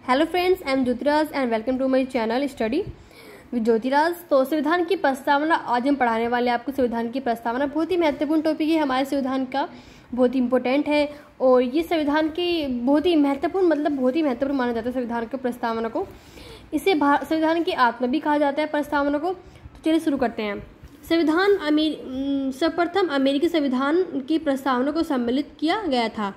Hello friends, I am Jyotiraj and welcome to my channel study with Jyotiraj. तो संविधान की प्रस्तावना आज हम पढ़ाने वाले हैं आपको। संविधान की प्रस्तावना बहुत ही महत्वपूर्ण टॉपिक है, हमारे संविधान का बहुत ही इंपॉर्टेंट है और ये संविधान की बहुत ही महत्वपूर्ण माना जाता है संविधान की प्रस्तावना को। इसे संविधान की आत्मा भी कहा जाता है प्रस्तावना को। तो चलिए शुरू करते हैं। संविधान सर्वप्रथम अमेरिकी संविधान की प्रस्तावना को सम्मिलित किया गया था।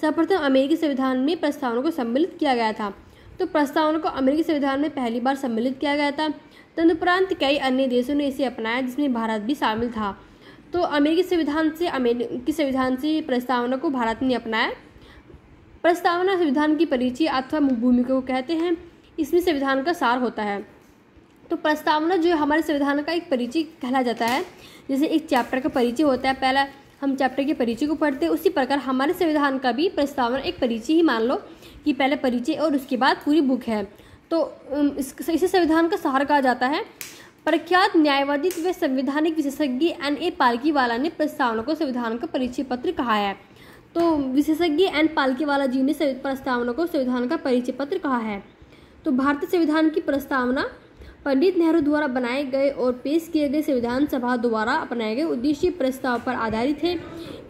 सर्वप्रथम अमेरिकी संविधान में प्रस्तावना को सम्मिलित किया गया था। तो प्रस्तावना को अमेरिकी संविधान में पहली बार सम्मिलित किया गया था। तदुपरांत कई अन्य देशों ने इसे अपनाया, जिसमें भारत भी शामिल था। तो अमेरिकी संविधान से प्रस्तावना को भारत ने अपनाया। प्रस्तावना संविधान की परिचय अथवा भूमिका को कहते हैं। इसमें संविधान का सार होता है। तो प्रस्तावना जो है हमारे संविधान का एक परिचय कहला जाता है। जैसे एक चैप्टर का परिचय होता है, पहला हम चैप्टर के परिचय को पढ़ते हैं, उसी प्रकार हमारे संविधान का भी प्रस्तावना एक परिचय ही मान लो कि पहले परिचय और उसके बाद पूरी बुक है। तो इसे संविधान का सार कहा जाता है। प्रख्यात न्यायवादी व संवैधानिक विशेषज्ञ N.A. पालकीवाला ने प्रस्तावना को संविधान का परिचय पत्र कहा है। तो विशेषज्ञ N. पालकीवाला जी ने प्रस्तावना को संविधान का परिचय पत्र कहा है। तो भारतीय संविधान की प्रस्तावना पंडित नेहरू द्वारा बनाए गए और पेश किए गए संविधान सभा द्वारा अपनाए गए उद्देश्य प्रस्ताव पर आधारित है।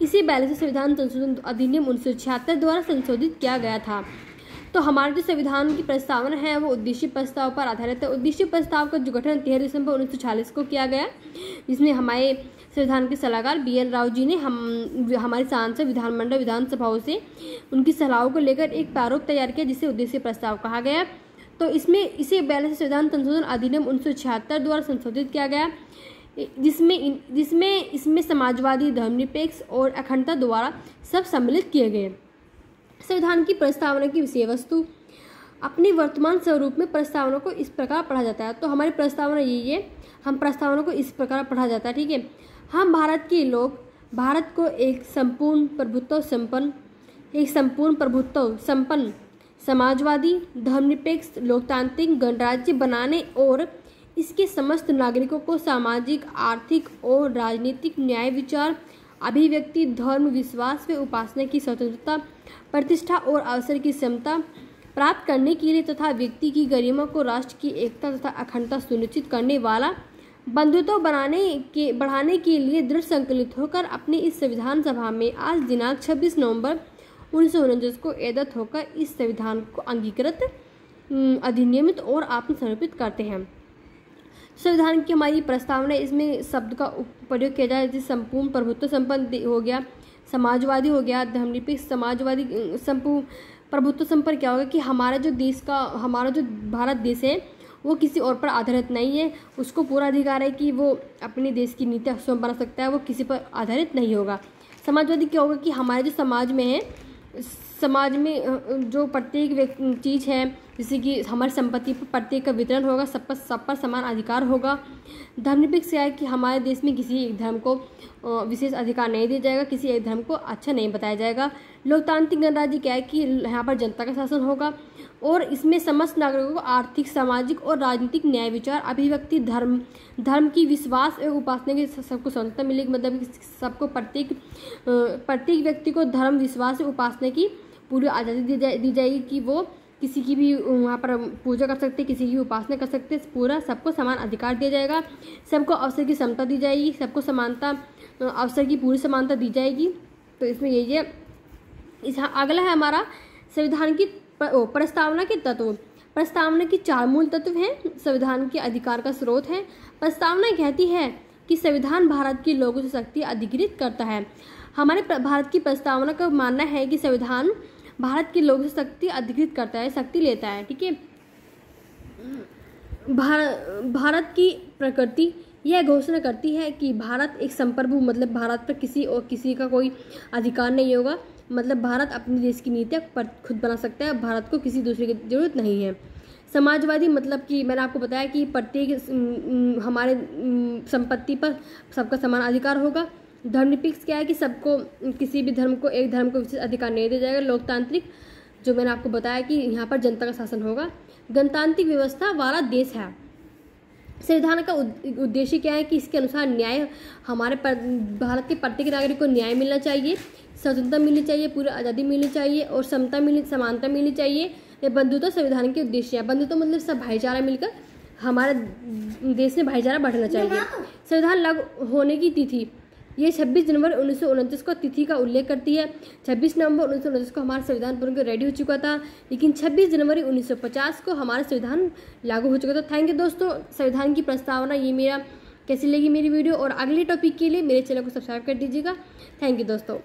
इसी 42वें संविधान संशोधन अधिनियम 1976 द्वारा संशोधित किया गया था। तो हमारे जो संविधान की प्रस्तावना है वो उद्देश्य प्रस्ताव पर आधारित है। उद्देश्य प्रस्ताव का जो गठन 13 दिसंबर 1946 को किया गया, जिसमें हमारे संविधान के सलाहकार BN राव जी ने हमारे सांसद विधानमंडल विधानसभाओं से उनकी सलाहों को लेकर एक प्रारूप तैयार किया, जिसे उद्देश्य प्रस्ताव कहा गया। तो इसे 42वें संविधान संशोधन अधिनियम 1976 द्वारा संशोधित किया गया, जिसमें इसमें समाजवादी, धर्मनिरपेक्ष और अखंडता द्वारा सब सम्मिलित किए गए। संविधान की प्रस्तावना की विषय वस्तु अपने वर्तमान स्वरूप में प्रस्तावना को इस प्रकार पढ़ा जाता है। तो हमारी प्रस्तावना यही है, हम प्रस्तावना को इस प्रकार पढ़ा जाता है, ठीक है। हम भारत के लोग भारत को एक संपूर्ण प्रभुत्व संपन्न समाजवादी, धर्मनिरपेक्ष, लोकतांत्रिक गणराज्य बनाने और इसके समस्त नागरिकों को सामाजिक, आर्थिक और राजनीतिक न्याय, विचार, अभिव्यक्ति, धर्म, विश्वास व उपासना की स्वतंत्रता, प्रतिष्ठा और अवसर की क्षमता प्राप्त करने के लिए तथा व्यक्ति की गरिमा को, राष्ट्र की एकता तथा अखंडता सुनिश्चित करने वाला बंधुत्व बढ़ाने के लिए दृढ़ संकल्पित होकर अपने इस संविधान सभा में आज दिनांक 26 नवंबर 1949 को एदत होकर इस संविधान को अंगीकृत, अधिनियमित और आत्मसमर्पित करते हैं। संविधान की हमारी प्रस्तावना, इसमें शब्द का प्रयोग किया जाए जैसे संपूर्ण प्रभुत्व संपन्न हो गया, समाजवादी हो गया, धर्मनिरपेक्ष, समाजवादी, संपूर्ण प्रभुत्व संपन्न क्या होगा कि हमारा जो भारत देश है वो किसी और पर आधारित नहीं है। उसको पूरा अधिकार है कि वो अपने देश की नीति स्वयं बना सकता है, वो किसी पर आधारित नहीं होगा। समाजवादी क्या होगा कि हमारे जो समाज में है, समाज में जो प्रत्येक चीज़ है, जैसे कि हमारी संपत्ति पर प्रत्येक का वितरण होगा, सब पर समान अधिकार होगा। धर्मनिरपेक्ष है कि हमारे देश में किसी एक धर्म को विशेष अधिकार नहीं दिया जाएगा, किसी एक धर्म को अच्छा नहीं बताया जाएगा। लोकतांत्रिक गणराज्य क्या है कि यहाँ पर जनता का शासन होगा और इसमें समस्त नागरिकों को आर्थिक, सामाजिक और राजनीतिक न्याय, विचार, अभिव्यक्ति, धर्म की, विश्वास एवं उपासना की सबको स्वतंत्रता मिलेगी। मतलब सबको प्रत्येक व्यक्ति को धर्म, विश्वास एवं उपासना की पूरी आज़ादी दी जाएगी कि वो किसी की भी वहाँ पर पूजा कर सकते, किसी की भी उपासना कर सकते। पूरा सबको समान अधिकार दिया जाएगा, सबको अवसर की समता दी जाएगी, सबको समानता, अवसर की पूरी समानता दी जाएगी। तो इसमें यही है। अगला है हमारा संविधान की प्रस्तावना के तत्व। प्रस्तावना की 4 मूल तत्व हैं। संविधान के अधिकार का स्रोत है। प्रस्तावना कहती है कि संविधान भारत के लोगों से शक्ति अधिकृत करता है। हमारे भारत की प्रस्तावना का मानना है कि संविधान भारत के लोगों से शक्ति अधिकृत करता है, शक्ति लेता है, ठीक है। भारत की प्रकृति यह घोषणा करती है कि भारत एक संप्रभु, मतलब भारत पर किसी का कोई अधिकार नहीं होगा। मतलब भारत अपने देश की नीतियाँ खुद बना सकता है, भारत को किसी दूसरे की जरूरत नहीं है। समाजवादी मतलब कि मैंने आपको बताया कि प्रत्येक हमारे संपत्ति पर सबका समान अधिकार होगा। धर्मनिरपेक्ष क्या है कि सबको, किसी भी धर्म को, एक धर्म को विशेष अधिकार नहीं दिया जाएगा। लोकतांत्रिक, जो मैंने आपको बताया कि यहाँ पर जनता का शासन होगा। गणतांत्रिक व्यवस्था वाला देश है। संविधान का उद्देश्य क्या है कि इसके अनुसार न्याय, हमारे भारत के प्रत्येक नागरिक को न्याय मिलना चाहिए, स्वतंत्रता मिलनी चाहिए, पूरी आज़ादी मिलनी चाहिए और समानता मिलनी चाहिए। ये बंधुत्व संविधान के उद्देश्य है। बंधुत्व मतलब सब भाईचारा मिलकर हमारे देश में भाईचारा बढ़ना चाहिए। संविधान लागू होने की तिथि ये 26 जनवरी 1929 को तिथि का उल्लेख करती है। 26 नवंबर 1929 को हमारा संविधान पूर्ण रेडी हो चुका था, लेकिन 26 जनवरी 1950 को हमारा संविधान लागू हो चुका था। थैंक यू दोस्तों। संविधान की प्रस्तावना ये मेरा कैसी लगी मेरी वीडियो, और अगले टॉपिक के लिए मेरे चैनल को सब्सक्राइब कर दीजिएगा। थैंक यू दोस्तों।